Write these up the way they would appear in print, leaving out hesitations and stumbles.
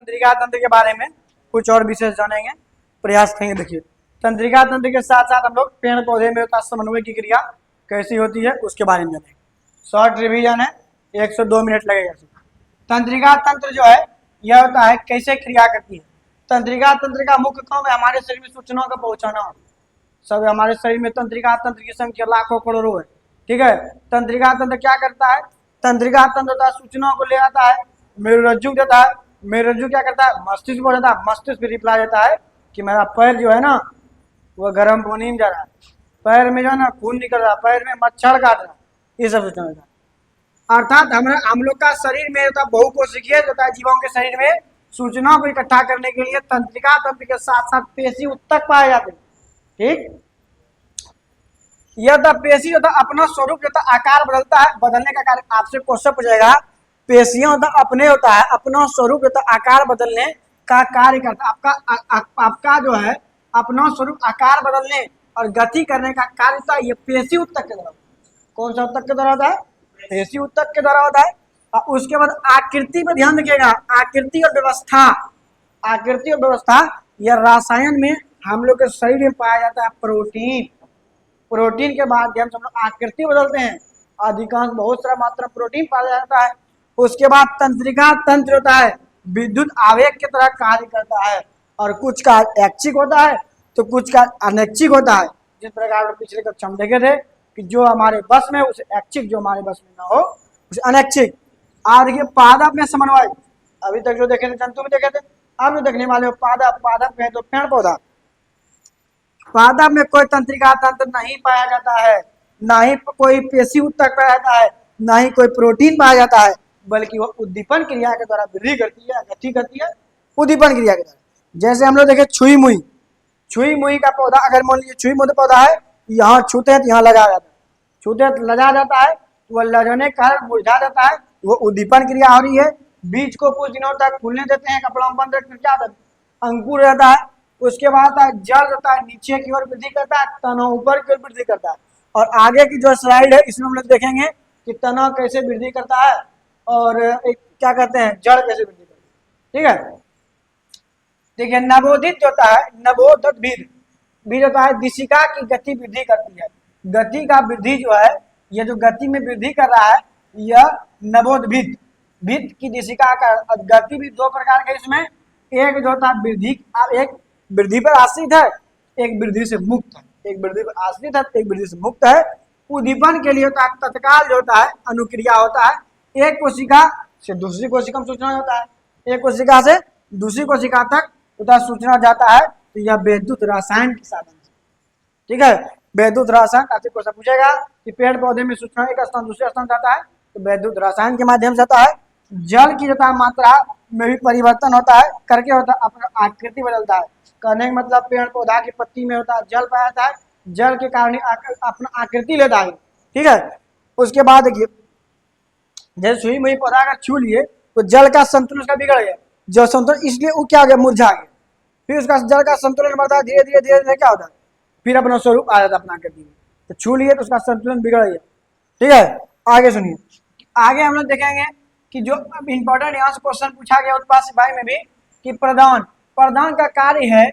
तंत्रिका तंत्र के बारे में कुछ और विशेष जानेंगे, प्रयास करेंगे। देखिए, तंत्रिका तंत्र के साथ साथ हम लोग पेड़ पौधे में होता समन्वय की क्रिया कैसी होती है उसके बारे में जानेंगे। शॉर्ट रिवीजन है, 1 से 2 मिनट लगेगा। तंत्रिका तंत्र जो है यह होता है कैसे क्रिया करती है। तंत्रिका तंत्र का मुख्य काम है हमारे शरीर में सूचनाओं का पहुंचाना। सब हमारे शरीर में तंत्रिका तंत्र की संख्या लाखों करोड़ों है, ठीक है। तंत्रिका तंत्र क्या करता है, तंत्रिका तंत्र सूचनाओं को ले आता है, मेरुरज्जु देता है, मेरुरज्जु क्या करता है, मस्तिष्क को देता है, मस्तिष्क रिप्लाई देता है कि मेरा पैर जो है ना वह गर्म पानी में जा रहा है, पैर में जो है ना खून निकल रहा है, पैर में मच्छर काट रहा है, ये सब सूचना देता है। अर्थात हम लोग का शरीर में होता है बहुकोशिकीय होता है, जीवों के शरीर में सूचनाओं को इकट्ठा करने के लिए तंत्रिका तंत्र के साथ साथ पेशी उत्तक पाए जाते हैं, ठीक। यह पेशी होता अपना स्वरूप होता आकार बदलता है, बदलने का कार्य आपसे क्वेश्चन पूछेगा, पेशियां होता अपने होता है अपना स्वरूप होता आकार बदलने का कार्य करता है। आपका जो है अपना स्वरूप आकार बदलने और गति करने का कार्य होता है, ये पेशी उत्तक के द्वारा। कौन सा उत्तक के द्वारा होता है, पेशी उत्तक के द्वारा होता है। और उसके बाद आकृति पर ध्यान रखिएगा, आकृति और व्यवस्था, आकृति और व्यवस्था यह रसायन में हम लोग के शरीर में पाया जाता है प्रोटीन। प्रोटीन के माध्यम से हम लोग आकृति बदलते हैं, अधिकांश बहुत सारा मात्रा प्रोटीन पाया जाता है। उसके बाद तंत्रिका तंत्र होता है विद्युत आवेग की तरह कार्य करता है, और कुछ का ऐच्छिक होता है तो कुछ का अनैच्छिक होता है। जिस प्रकार पिछले कक्षा में देखे थे कि जो हमारे बस में उसे ऐच्छिक, जो हमारे बस में ना हो उसे अनैच्छिक। आज देखिए पादप में समन्वय, अभी तक जो देखे थे जंतु में देखे थे, अब जो देखने वाले हो पादप, पादप में तो पेड़ पौधा। पादप में कोई तंत्रिका तंत्र नहीं पाया जाता है, ना ही कोई पेशी उत्तक पाया जाता है, ना ही कोई प्रोटीन पाया जाता है, बल्कि वह उद्दीपन क्रिया के द्वारा वृद्धि करती है, गति करती है उद्दीपन क्रिया के द्वारा। जैसे हम लोग देखे छुई मुई, छुई मुई का पौधा, अगर मान लीजिए छुई मुई पौधा है, यहाँ छूते हैं तो यहाँ लगा जाता है, छूते हैं तो लगा जाता है, तो वह लगने के कारण मुरझा जाता है, वो उद्दीपन क्रिया हो रही है। बीज को कुछ दिनों तक फूलने देते हैं, कपड़ा में बंद रखते क्या अंकुर रहता है। उसके बाद जड़ होता है नीचे की ओर वृद्धि करता है, तना ऊपर की ओर वृद्धि करता है। और आगे की जो स्लाइड है इसमें हम लोग देखेंगे कि तना कैसे वृद्धि करता है और एक क्या कहते हैं जड़ कैसे वृद्धि करता है, ठीक है। देखिए नवोदित होता है, नवोदित बीज, बीज होता है दिशिका की गति वृद्धि करती है। गति का वृद्धि जो है, ये जो गति में वृद्धि कर रहा है यह नवोदित भित्त की दिशिका का गति भी 2 प्रकार के इसमें, एक जो होता है वृद्धि, एक वृद्धि पर आश्रित है, एक वृद्धि से मुक्त है, एक वृद्धि पर आश्रित है, एक वृद्धि से मुक्त है। उद्दीपन के लिए होता है तत्काल जो होता है अनुक्रिया होता है, एक कोशिका से दूसरी कोशिका में सूचना होता है, एक कोशिका से दूसरी कोशिका तक होता सूचना जाता है, तो यह विद्युत रसायन के साधन से, ठीक है। विद्युत रसायन आपसे क्वेश्चन पूछेगा कि पेड़ पौधे में सूचना एक स्थान दूसरे स्थान जाता है तो विद्युत रसायन के माध्यम से आता है। जल की जो मात्रा में भी परिवर्तन होता है, करके होता है अपना आकृति बदलता है। कहने का मतलब पेड़ पौधा की पत्ती में होता है जल पाया जाता है, जल के कारण अपना आकृति लेता है, ठीक है। उसके बाद देखिए जैसे सुई मुई पौधा अगर छू लिए तो जल का संतुलन उसका बिगड़ गया, जो संतुलन इसलिए वो क्या हो गया, मुरझा गया, फिर उसका जल का संतुलन बढ़ता है, धीरे धीरे धीरे धीरे क्या होता है फिर अपना स्वरूप आ जाता है अपना आकृति में। तो छू लिए तो उसका संतुलन बिगड़ गया, ठीक है। आगे सुनिए, आगे हम लोग देखेंगे कि जो इंपॉर्टेंट यहाँ से क्वेश्चन पूछा गया उत्पाद सिपाही में भी कि प्रदान, प्रदान का कार्य है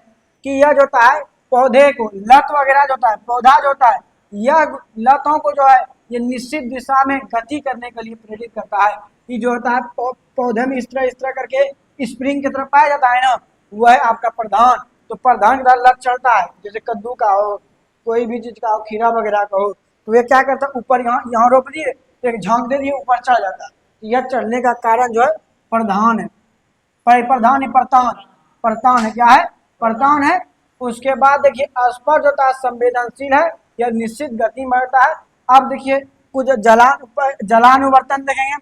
कि यह जो होता है पौधे को लत वगैरह जो होता है, पौधा जो होता है यह लतों को जो है ये निश्चित दिशा में गति करने के लिए प्रेरित करता है। कि जो होता है पौधे में इस तरह करके स्प्रिंग की तरफ पाया जाता है ना, वह है आपका प्रधान। तो प्रधान का लत चढ़ता है, जैसे कद्दू का हो, कोई भी चीज का हो, खीरा वगैरह का हो, तो ये क्या करता है ऊपर यहाँ रोप दिए, एक झांक दे दिए, ऊपर चढ़ जाता है। यह चढ़ने का कारण जो है प्रधान है, प्रधान है, प्रतान है, क्या है प्रतान है। उसके बाद देखिए स्पर्श होता है संवेदनशील है, यह निश्चित गति में रहता है। अब देखिए कुछ जलानुवर्तन देखेंगे,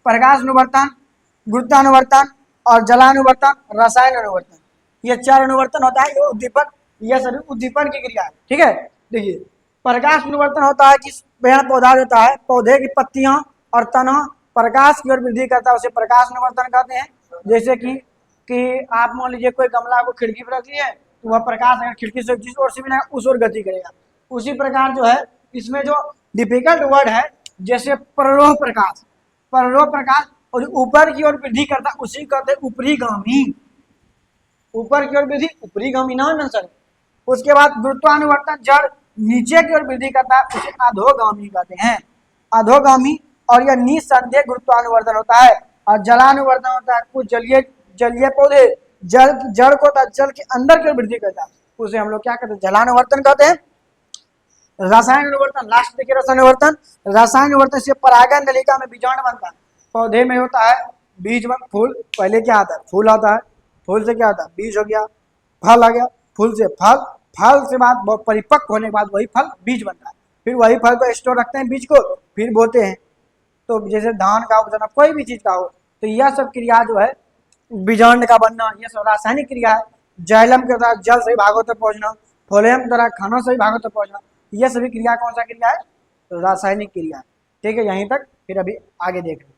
प्रकाशानुवर्तन, गुरुत्वानुवर्तन और जलानुवर्तन, रसायन अनुवर्तन, ये 4 अनुवर्तन होता है। ये उद्दीपन, यह सभी उद्दीपन की क्रिया है, ठीक है। देखिए प्रकाश अनुवर्तन होता है कि पेड़ पौधा देता है, पौधे की पत्तियां और तना प्रकाश की ओर वृद्धि करता है, उसे प्रकाश अनुवर्तन कहते हैं। जैसे कि आप मान लीजिए कोई गमला को खिड़की पर रख लिए तो वह प्रकाश अगर खिड़की से जिस ओर से मिलेगा उस ओर गति करेगा। उसी प्रकार जो है इसमें जो डिफिकल्ट वर्ड है जैसे प्ररोह प्रकाश, प्ररोह प्रकाश और जो ऊपर की ओर वृद्धि करता है उसी को कहते हैं ऊपरीगामी। ऊपर की ओर वृद्धि ऊपरीगामी ना आंसर। उसके बाद गुरुत्वानुवर्तन जड़ नीचे की ओर वृद्धि करता है उसे अधोगामी कहते हैं, अधोगामी। और यह निस्संदेह गुरुत्वानुवर्तन होता है। और जलानुवर्तन होता है कुछ जलीय जलीय पौधे जल जड़ को जल के अंदर की ओर वृद्धि करता है उसे हम लोग क्या कहते हैं, जलानुवर्तन कहते हैं। रसायन अनुवर्तन, लास्ट देखिए रसायन अनुवर्तन। रसायन अनुवर्तन से परागन नलिका में बीजाणु बनता है। पौधे में होता है बीज में फूल, पहले क्या आता है फूल आता है, फूल से क्या आता है बीज हो गया, फल आ गया, फूल से फल, फल से बाद परिपक्व होने के बाद वही फल बीज बनता है, फिर वही फल को स्टोर रखते हैं बीज को, फिर बोते हैं। तो जैसे धान का उपजना कोई भी चीज का हो तो यह सब क्रिया जो है बीजांड का बनना यह सब रासायनिक क्रिया है। जाइलम के द्वारा जल सही भागों तक पहुंचना, फ्लोएम के द्वारा खाना सही भागों तक पहुंचना, यह सभी क्रिया कौन सा क्रिया है, रासायनिक क्रिया। ठीक है, यहीं तक, फिर अभी आगे देख रहे हैं।